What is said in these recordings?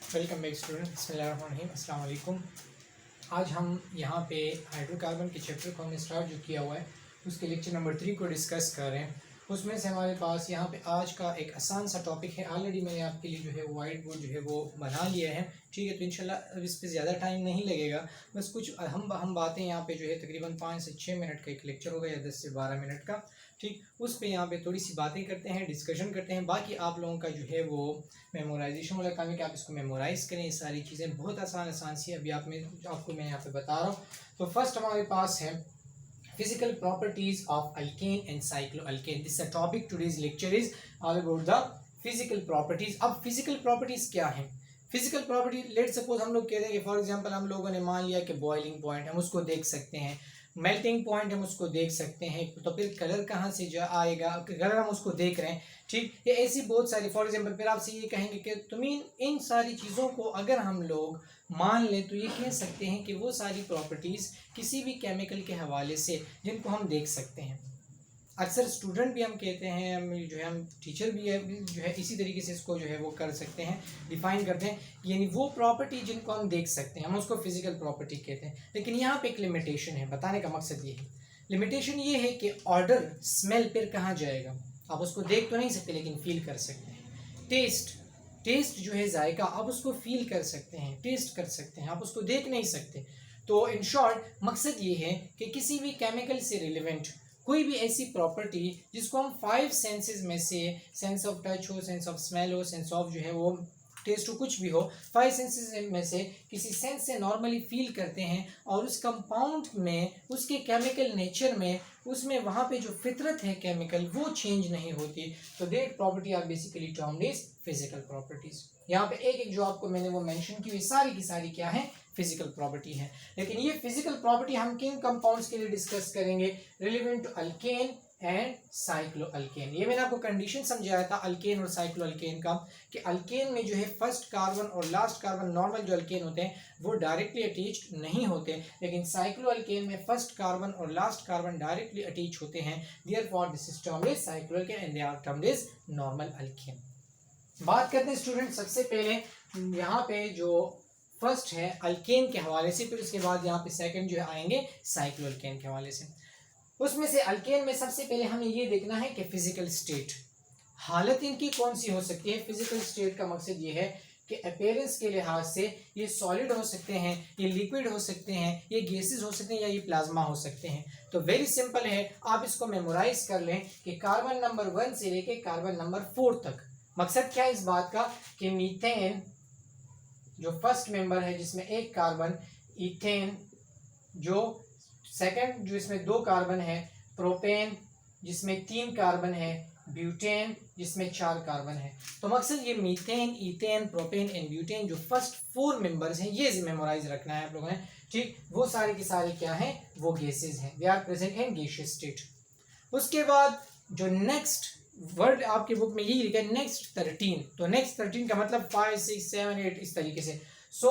Welcome back student. बिस्मिल्लाहिर्रहमानिर्रहीम। अस्सलाम वालेकुम। आज हम यहाँ पे हाइड्रोकार्बन के चैप्टर को हमने स्टार्ट जो किया हुआ है उसके लेक्चर नंबर 3 को डिस्कस कर रहे हैं। उसमें से हमारे पास यहाँ पे आज का एक आसान सा टॉपिक है। ऑलरेडी मैंने आपके लिए जो है वाइट बोर्ड जो है वो बना लिया है, ठीक है। तो इंशाल्लाह इस पर ज़्यादा टाइम नहीं लगेगा, बस कुछ हम बातें यहाँ पे जो है तकरीबन 5 से 6 मिनट का एक लेक्चर होगा या 10 से 12 मिनट का, ठीक। उस पे यहाँ पे थोड़ी सी बातें करते हैं, डिस्कशन करते हैं। बाकी आप लोगों का जो है वो मेमोराइजेशन वाला काम है कि आप इसको मेमोराइज़ करें। ये सारी चीज़ें बहुत आसान सी अभी आपको मैं यहाँ पे बता रहा हूँ। तो फर्स्ट हमारे पास है physical properties of alkane and cycloalkane. This is a topic. Today's lecture is all about the physical properties. अब physical properties क्या है? फिजिकल प्रॉपर्टी लेट सपोज हम लोग कहते हैं कि फॉर एग्जांपल हम लोगों ने मान लिया कि बॉइलिंग पॉइंट हम उसको देख सकते हैं, मेल्टिंग पॉइंट हम उसको देख सकते हैं, तो फिर कलर कहाँ से जो आएगा, कलर हम उसको देख रहे हैं, ठीक। ये ऐसी बहुत सारी फॉर एग्जांपल फिर आपसे ये कहेंगे कि तुम इन सारी चीज़ों को अगर हम लोग मान लें तो ये कह सकते हैं कि वो सारी प्रॉपर्टीज़ किसी भी केमिकल के हवाले से जिनको हम देख सकते हैं। अक्सर स्टूडेंट भी हम कहते हैं, जो है हम टीचर भी है जो है इसी तरीके से इसको जो है वो कर सकते हैं, डिफाइन करते हैं, यानी वो प्रॉपर्टी जिनको हम देख सकते हैं हम उसको फिजिकल प्रॉपर्टी कहते हैं। लेकिन यहाँ पे एक लिमिटेशन है, बताने का मकसद ये है, लिमिटेशन ये है कि ऑर्डर स्मेल फिर कहाँ जाएगा। आप उसको देख तो नहीं सकते लेकिन फील कर सकते हैं। टेस्ट जो है जायका आप उसको फील कर सकते हैं, टेस्ट कर सकते हैं, आप उसको देख नहीं सकते। तो इन शॉर्ट मकसद ये है कि किसी भी केमिकल से रिलेवेंट कोई भी ऐसी प्रॉपर्टी जिसको हम 5 सेंसेस में से, सेंस ऑफ टच हो, सेंस ऑफ स्मेल हो, सेंस ऑफ जो है वो टेस्ट हो, कुछ भी हो, 5 सेंसेस में से किसी सेंस से नॉर्मली फील करते हैं और उस कंपाउंड में उसके केमिकल नेचर में उसमें वहाँ पे जो फितरत है केमिकल वो चेंज नहीं होती, तो that property are basically termed as physical properties. यहाँ पे एक एक जो आपको मैंने वो मेंशन की हुई सारी की सारी क्या है, फिजिकल प्रॉपर्टी है। लेकिन ये फिजिकल प्रॉपर्टी हम किन कंपाउंड्स के लिए डिस्कस करेंगे, रिलेवेंट टू अल्केन एंड साइक्लोअल्केन। ये मैंने आपको कंडीशन समझाया था अल्केन और साइक्लोअल्केन का, कि अल्केन में जो है फर्स्ट कार्बन और लास्ट कार्बन नॉर्मल जो अल्केन होते हैं वो डायरेक्टली अटैच्ड नहीं होते, लेकिन साइक्लोअल्केन में फर्स्ट कार्बन और लास्ट कार्बन डायरेक्टली अटैच होते हैं। Therefore this is termed as cycloalkane and they are termed as normal alkane. बात करते हैं स्टूडेंट सबसे पहले यहाँ पे जो फर्स्ट है अल्केन के हवाले से, फिर उसके बाद यहाँ पे सेकंड जो है आएंगे साइक्लोअल्केन के हवाले से। उसमें से अल्केन में सबसे पहले हमें ये देखना है कि फिजिकल स्टेट, हालत इनकी कौन सी हो सकती है। फिजिकल स्टेट का मकसद ये है कि अपीयरेंस के लिहाज से ये सॉलिड हो सकते हैं, ये लिक्विड हो सकते हैं, ये गैसेस हो सकते हैं या ये प्लाज्मा हो सकते हैं। तो वेरी सिंपल है, आप इसको मेमोराइज कर लें कि कार्बन नंबर 1 से लेके कार्बन नंबर 4 तक। मकसद क्या है इस बात का कि मीथेन जो फर्स्ट मेंबर है जिसमें एक कार्बन, इथेन जो सेकंड जो इसमें 2 कार्बन है, प्रोपेन जिसमें 3 कार्बन है, ब्यूटेन जिसमें 4 कार्बन है। तो मकसद ये methane, ethane, propane and butane जो फर्स्ट 4 मेंबर्स हैं ये मेमोराइज रखना है आप लोगों ने, ठीक। वो सारे के सारे क्या हैं, वो गैसेज हैं, they are present in gaseous state. उसके बाद जो नेक्स्ट वर्ड आपके बुक में यही लिखा है नेक्स्ट 13, तो नेक्स्ट 13 का मतलब 5, 6, 7, 8 इस तरीके से। सो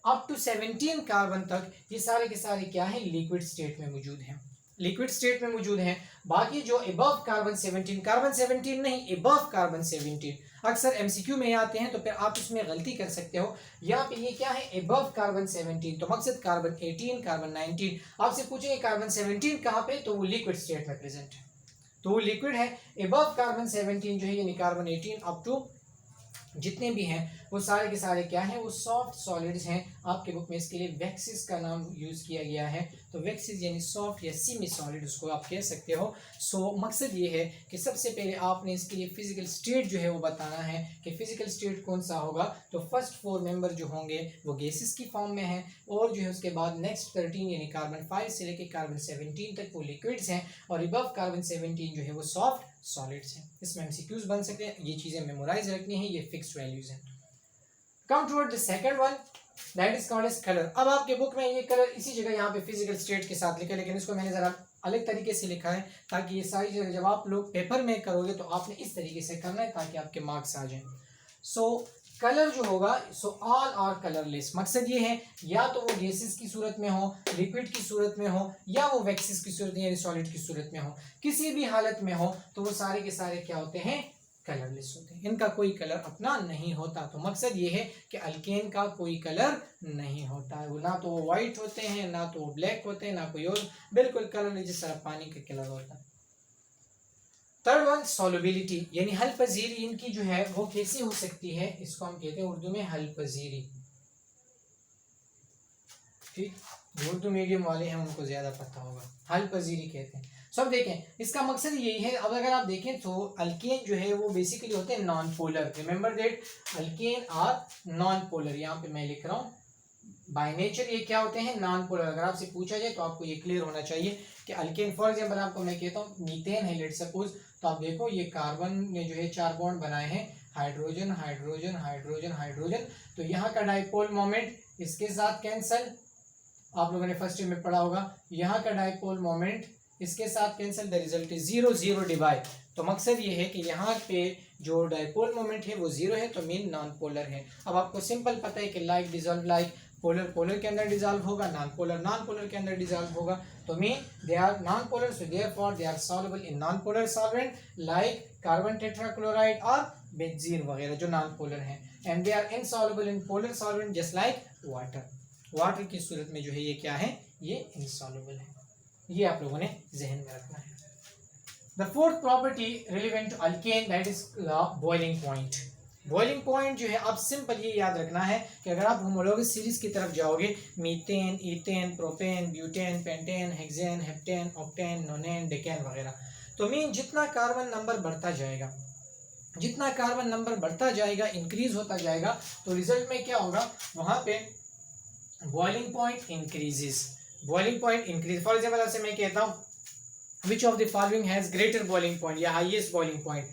अप टू 17 कार्बन तक ये सारे के सारे क्या है, लिक्विड स्टेट में मौजूद हैं, लिक्विड स्टेट में मौजूद हैं। बाकी जो अबव कार्बन 17 नहीं, अबव कार्बन 17 अक्सर एमसीक्यू में आते हैं, तो फिर आप इसमें गलती कर सकते हो। यहाँ पे ये क्या है, अबव कार्बन 17, तो मकसद कार्बन 18, कार्बन 19। आपसे पूछेंगे कार्बन 17 कहाँ पे, तो वो लिक्विड स्टेट में प्रेजेंट है, तो वो लिक्विड है। अबव कार्बन 17 जो है यानी कार्बन 18 अप टू जितने भी हैं वो सारे के सारे क्या हैं, वो सॉफ्ट सॉलिड्स हैं। आपके बुक में इसके लिए वैक्सिस का नाम यूज़ किया गया है, तो वैक्सिस यानी सॉफ्ट या सेमी सॉलिड उसको आप कह सकते हो। सो मकसद ये है कि सबसे पहले आपने इसके लिए फिजिकल स्टेट जो है वो बताना है कि फिजिकल स्टेट कौन सा होगा। तो फर्स्ट 4 मेंबर जो होंगे वो गैसेस की फॉर्म में हैं, और जो है उसके बाद नेक्स्ट 13 यानी कार्बन 5 से लेकर कार्बन 17 तक वो लिक्विड्स हैं, और अबव कार्बन 17 जो है वो सॉफ्ट सॉलिड्स हैं। इसमें एमसीक्यूज बन सकते हैं, ये चीज़ें मेमोराइज रखनी है, ये फिक्स्ड वैल्यूज हैं। Come toward the second one that is called as colour. अब आपके बुक में ये कलर इसी जगह यहाँ पे फिजिकल स्टेट के साथ लिखा है, लेकिन इसको मैंने जरा अलग तरीके से लिखा है ताकि ये सारी जगह जब आप लोग पेपर में करोगे तो आपने इस तरीके से करना है ताकि आपके मार्क्स आ जाएं। सो कलर जो होगा, सो ऑल आर कलरलेस। मकसद ये है या तो वो गैसेस की सूरत में हो, लिक्विड की सूरत में हो, या वो वैक्सिस की सूरत में यानी सॉलिड की सूरत में हो, किसी भी हालत में हो तो वो सारे के सारे क्या होते हैं, कलरलेस होते हैं, इनका कोई कलर अपना नहीं होता। तो मकसद ये है कि अल्केन का कोई कलर नहीं होता है, वो ना तो वो वाइट होते हैं, ना तो वो ब्लैक होते हैं, ना कोई और, बिल्कुल कलरलेस जिस तरह पानी का कलर होता है। थर्ड वन सॉल्युबिलिटी, यानी हल पजीरी इनकी जो है वो कैसी हो सकती है, इसको हम कहते हैं उर्दू में हल पजीरी। ठीक, जो उर्दू मीडियम वाले हैं उनको ज्यादा पता होगा, हल पजीरी कहते हैं। सब देखें, इसका मकसद यही है। अब अगर आप देखें तो अल्केन जो है वो बेसिकली होते हैं non polar. Remember that alkane are non polar. यहाँ पे मैं लिख रहा हूँ बाय नेचर ये क्या होते हैं, नॉन पोलर। अगर आपसे पूछा जाए तो आपको ये क्लियर होना चाहिए कि अल्केन, फॉर एग्जांपल आपको मैं कहता हूँ मीथेन है लेट सपोज, तो आप देखो ये कार्बन ने जो है 4 बॉन्ड बनाए हैं, हाइड्रोजन हाइड्रोजन हाइड्रोजन हाइड्रोजन, तो यहाँ का डाइपोल मोमेंट इसके साथ कैंसल, आप लोगों ने फर्स्ट ईयर में पढ़ा होगा, यहाँ का डाइपोल मोमेंट इसके साथ cancel, the result is 0 0 divide. तो मकसद ये है कि यहाँ पे जो डाइपोल मोमेंट है वो 0 है, तो मीन नॉन पोलर है। अब आपको सिंपल पता है कि like dissolve like, polar polar के अंदर डिजॉल्व होगा, नॉन पोलर के अंदर डिजॉल्व होगा, तो mean they are non polar, so therefore they are soluble in non polar solvent like carbon tetrachloride और बेंजीन वगैरह जो नॉन पोलर हैं, and they are insoluble in polar solvent just like water. Water की सूरत में जो है ये क्या है, ये इनसॉल्युबल है। ये आप लोगों ने जहन में रखना है। The fourth property relevant to alkane that is boiling point. Boiling point जो है, आप सिंपल ये याद रखना है कि अगर आप होमोलॉगस सीरीज की तरफ जाओगे, methane, ethane, propane, butane, pentane, hexane, heptane, octane, नोनेन, decane वगैरह, तो मीन जितना कार्बन नंबर बढ़ता जाएगा, जितना कार्बन नंबर बढ़ता जाएगा, इंक्रीज होता जाएगा, तो रिजल्ट में क्या होगा, वहां पे boiling point increases. Boiling point increase, for example आपसे मैं कहता हूं which of the following has greater boiling point या highest boiling point,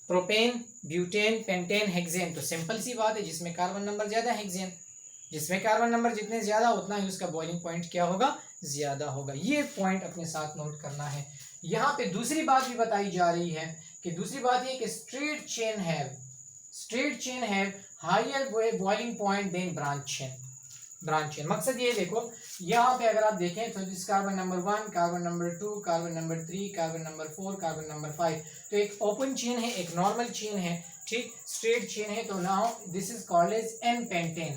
propane, butane, pentane, hexane. तो सिंपल सी बात है, जिसमें कार्बन नंबर ज्यादा हेक्सेन, जिसमें कार्बन नंबर जितने ज्यादा उतना ही उसका बॉइलिंग पॉइंट क्या होगा, ज्यादा होगा। ये पॉइंट अपने साथ नोट करना है। यहाँ पे दूसरी बात भी बताई जा रही है कि दूसरी बात ये कि straight chain have higher boiling point than branch chain. मकसद ये देखो, यहाँ पे अगर आप देखें तो this carbon number 1, carbon number 2, carbon number 3, carbon number 4, carbon number 5, तो एक ओपन चेन है, एक नॉर्मल चेन है, ठीक, स्ट्रेट चेन है। तो now this is called as an pentane.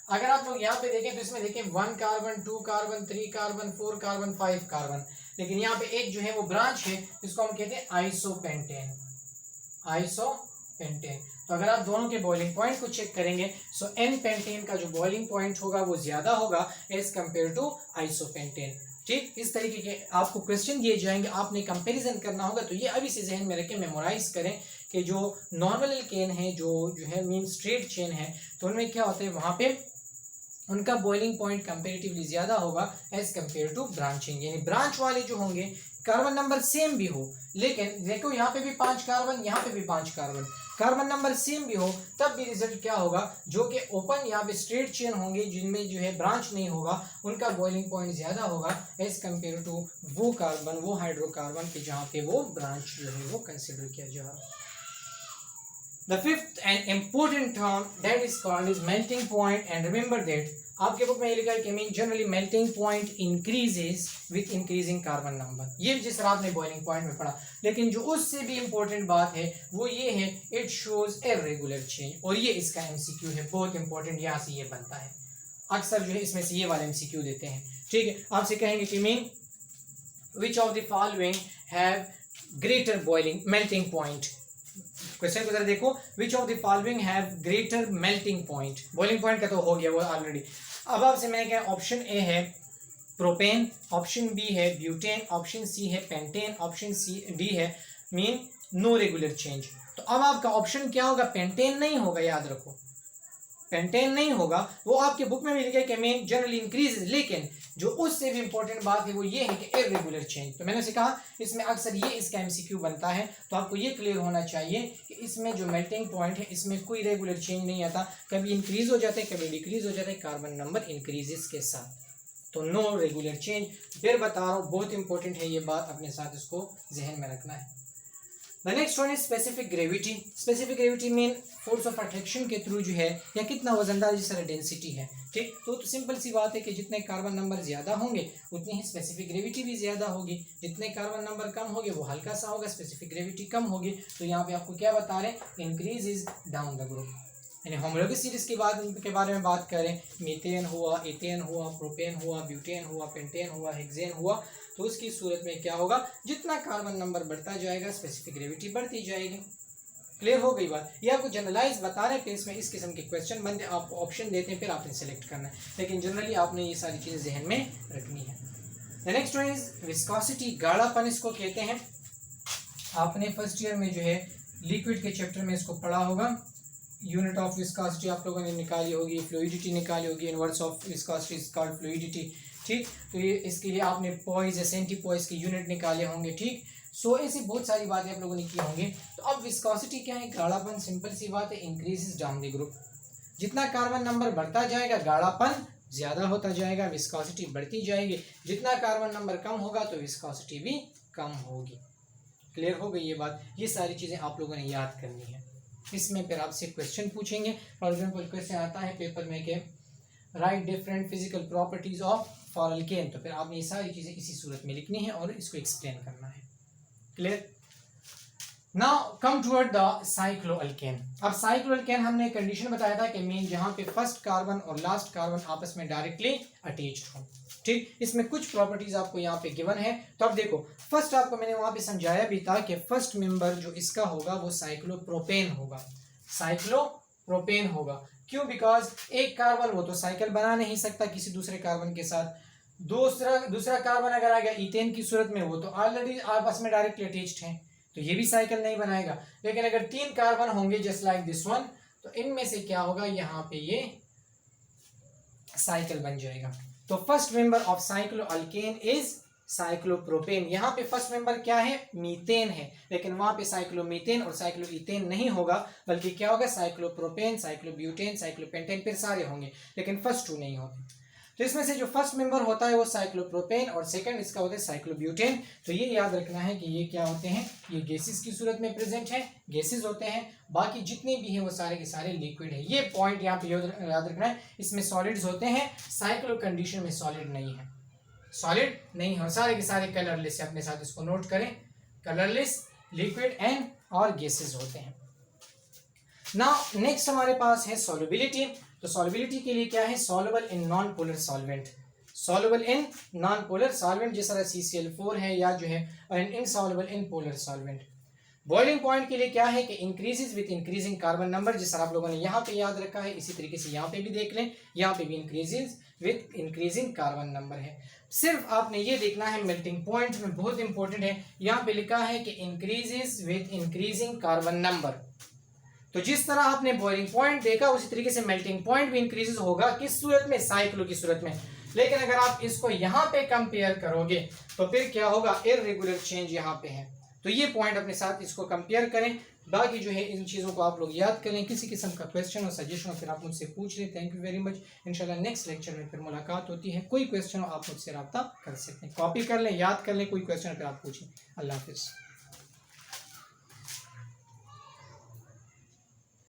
अगर आप लोग यहाँ पे देखें तो इसमें देखें 1 carbon, 2 carbon, 3 carbon, 4 carbon, 5 carbon, लेकिन यहाँ पे एक जो है वो ब्रांच है, जिसको हम कहते हैं आइसोपेंटेन। तो अगर आप दोनों के बॉइलिंग पॉइंट को चेक करेंगे, सो एन पेंटेन का जो बॉइलिंग पॉइंट होगा वो ज्यादा होगा एज कंपेयर टू आइसोपेंटेन। ठीक, इस तरीके के आपको क्वेश्चन दिए जाएंगे, आपने कंपैरिजन करना होगा। तो ये अभी से जहन में रखें, मेमोराइज करें कि जो नॉर्मल एल्केन है, जो है मीन स्ट्रेट चेन है, तो उनमें क्या होता है, वहां पे उनका बॉइलिंग पॉइंट कंपेरेटिवली ज्यादा होगा एज कंपेयर टू ब्रांचिंग। यानी ब्रांच वाले जो होंगे, कार्बन नंबर सेम भी हो, लेकिन देखो यहाँ पे भी 5 कार्बन, यहाँ पे भी 5 कार्बन, कार्बन नंबर सेम भी हो, तब भी रिजल्ट क्या होगा, जो कि ओपन यहाँ पे स्ट्रेट चेन होंगे, जिनमें जो है ब्रांच नहीं होगा, उनका बॉइलिंग पॉइंट ज्यादा होगा एज कंपेयर टू वो कार्बन, वो हाइड्रोकार्बन के जहाँ पे वो ब्रांच जो है वो कंसिडर किया जा रहा है। The fifth and important term that is called is melting point, and remember that आपके बुक में ये लिखा है कि mean generally melting point increases with increasing carbon number. ये जिस तरह आपने बॉइलिंग पॉइंट में पढ़ा, लेकिन जो उससे भी इंपॉर्टेंट बात है वो ये है, इट शोज इर्रेगुलर चेंज। और ये इसका एमसीक्यू है, बहुत इंपॉर्टेंट, यहाँ से ये बनता है। अक्सर जो है इसमें से ये वाला एमसीक्यू देते हैं। ठीक है, आपसे कहेंगे कि mean which of the following have greater boiling melting point. Question को जरा देखो, विच of the following have greater melting point. Boiling point का तो हो गया वो ऑलरेडी। अब आपसे मैंने कहा ऑप्शन ए है प्रोपेन, ऑप्शन बी है ब्यूटेन, ऑप्शन सी है पेंटेन, ऑप्शन डी है मीन नो रेगुलर चेंज। तो अब आपका ऑप्शन क्या होगा, पेंटेन नहीं होगा, याद रखो पेंटेन नहीं होगा। वो आपके बुक में भी लिखा है कि मीन जनरली इंक्रीज, लेकिन जो उससे भी इंपॉर्टेंट बात है वो ये है कि इर्रेगुलर चेंज। तो मैंने उसे कहा इसमें अक्सर ये इसका एमसीक्यू बनता है, तो आपको ये क्लियर होना चाहिए कि इसमें जो मेल्टिंग पॉइंट है इसमें कोई रेगुलर चेंज नहीं आता, कभी इंक्रीज हो जाता है, कभी डिक्रीज हो जाता है कार्बन नंबर इंक्रीजेस के साथ, तो नो रेगुलर चेंज। फिर बता रहा हूँ, बहुत इंपॉर्टेंट है ये बात, अपने साथ इसको जहन में रखना है। The next one is specific gravity. Specific gravity mean force of attraction के थ्रू जो है या कितना वजनदार जिस तरह डेंसिटी है, ठीक। तो सिंपल सी बात है कि जितने कार्बन नंबर ज़्यादा होंगे उतनी ही स्पेसिफिक ग्रेविटी भी ज़्यादा होगी, जितने कार्बन नंबर कम होंगे वो हल्का सा होगा, स्पेसिफिक ग्रेविटी कम होगी। तो यहाँ पे आपको क्या बता रहे हैं, increase is down the group. यानी होमोलॉगस सीरीज के बारे में बात करें, मीथेन हुआ, इथेन हुआ, प्रोपेन हुआ, ब्यूटेन हुआ, पेंटेन हुआ, हेक्सेन हुआ, तो उसकी सूरत में क्या होगा, जितना कार्बन नंबर बढ़ता जाएगा स्पेसिफिक ग्रेविटी बढ़ती जाएगी। क्लियर हो गई बात। ये आपको जनरलाइज बता रहे हैं, फिर इसमें इस किस्म के क्वेश्चन बनते, आपको ऑप्शन देते हैं, फिर आपने सेलेक्ट करना है, लेकिन जनरली आपने ये सारी चीज़ें जहन में रखनी है। The next one is viscosity, गाढ़ापन इसको कहते हैं। आपने फर्स्ट ईयर में जो है लिक्विड के चैप्टर में इसको पढ़ा होगा। यूनिट ऑफ विस्कोसिटी आप लोगों ने निकाली होगी, फ्लूइडिटी निकाली होगी, inverse of viscosity is called fluidity, ठीक। तो ये इसके लिए आपने पॉइज या सेंटीपॉइज की यूनिट निकाले होंगे, ठीक। सो ऐसी बहुत सारी बातें आप लोगों ने की होंगी। तो अब विस्कोसिटी क्या है, गाढ़ापन, सिंपल सी बात है, इंक्रीजेस डाउन द ग्रुप। जितना कार्बन नंबर बढ़ता जाएगा गाढ़ापन ज़्यादा होता जाएगा, विस्कोसिटी बढ़ती जाएगी। जितना कार्बन नंबर कम होगा तो विस्कोसिटी भी कम होगी। क्लियर हो गई ये बात। ये सारी चीज़ें आप लोगों ने याद करनी है। इसमें फिर आपसे क्वेश्चन पूछेंगे। फॉर एग्जाम्पल क्वेश्चन आता है पेपर में कि right different physical properties of for alkane, तो फिर आपने ये सारी चीज़ें इसी सूरत में लिखनी है और इसको एक्सप्लेन करना है। Clear. Now come toward the cycloalkane. अब साइक्लोअल्केन हमने कंडीशन बताया था कि मीन जहाँ पे फर्स्ट कार्बन और लास्ट कार्बन आपस में डायरेक्टली अटैच्ड हो, ठीक। इसमें कुछ प्रॉपर्टीज आपको यहाँ पे गिवन है। तो अब देखो, फर्स्ट आपको मैंने वहां पे समझाया भी था कि फर्स्ट मेंबर जो इसका होगा वो साइक्लोप्रोपेन होगा, साइक्लोप्रोपेन होगा। क्यों? बिकॉज एक कार्बन वो तो साइकिल बना नहीं सकता किसी दूसरे कार्बन के साथ। दूसरा कार्बन अगर आ गया इथेन की सूरत में, वो तो ऑलरेडी आपस में डायरेक्टली अटैच्ड है, तो ये भी साइकिल नहीं बनाएगा। लेकिन अगर 3 कार्बन होंगे जस्ट लाइक दिस वन, तो इनमें से क्या होगा, यहाँ पे ये साइकिल बन जाएगा। तो first member of cycloalkane is cyclopropane. यहाँ पे फर्स्ट मेंबर क्या है, मीथेन है, लेकिन वहां पे साइक्लोमीथेन और साइक्लोइथेन नहीं होगा, बल्कि क्या होगा, साइक्लोप्रोपेन, साइक्लोब्यूटेन, साइक्लोपेंटेन, फिर सारे होंगे, लेकिन फर्स्ट 2 नहीं होते। तो इसमें से जो फर्स्ट मेंबर होता है वो साइक्लोप्रोपेन और सेकंड इसका होता है साइक्लोब्यूटेन। तो ये याद रखना है कि ये क्या होते हैं, ये गैसेस की सूरत में प्रेजेंट है, गैसेस होते हैं। बाकी जितने भी हैं वो सारे के सारे लिक्विड है। ये पॉइंट यहाँ पे याद रखना है। इसमें सॉलिड्स होते हैं, साइक्लो कंडीशन में सॉलिड नहीं है, सॉलिड नहीं है, सारे के सारे कलरलेस है। अपने साथ इसको नोट करें, कलरलेस, लिक्विड एंड और गैसेस होते हैं। नाउ नेक्स्ट हमारे पास है सॉल्युबिलिटी। तो सॉल्युबिलिटी के लिए क्या है, soluble in non polar solvent, soluble in non polar solvent, जिस तरह CCl4 है, या जो है insoluble in polar solvent. Boiling point के लिए क्या है कि increases with increasing carbon number, जिस तरह आप लोगों ने यहाँ पे याद रखा है, इसी तरीके से यहाँ पे भी देख लें, यहाँ पे भी increases with increasing carbon number है। सिर्फ आपने ये देखना है, मेल्टिंग पॉइंट में बहुत इंपॉर्टेंट है, यहाँ पे लिखा है कि increases with increasing carbon number. तो जिस तरह आपने बॉइलिंग पॉइंट देखा उसी तरीके से मेल्टिंग पॉइंट भी इंक्रीजेस होगा, किस सूरत में, साइक्लो की सूरत में। लेकिन अगर आप इसको यहाँ पे कंपेयर करोगे तो फिर क्या होगा, इररेगुलर चेंज यहाँ पे है। तो ये पॉइंट अपने साथ इसको कंपेयर करें। बाकी जो है इन चीज़ों को आप लोग याद करें। किसी किस्म का क्वेश्चन और सजेशन हो फिर आप मुझसे पूछ लें। Thank you very much. इंशाल्लाह नेक्स्ट लेक्चर में फिर मुलाकात होती है। कोई क्वेश्चन हो आप मुझसे रब्ता कर सकते हैं, कॉपी कर लें, याद कर लें, कोई क्वेश्चन फिर आप पूछें। अल्लाह हाफिज़।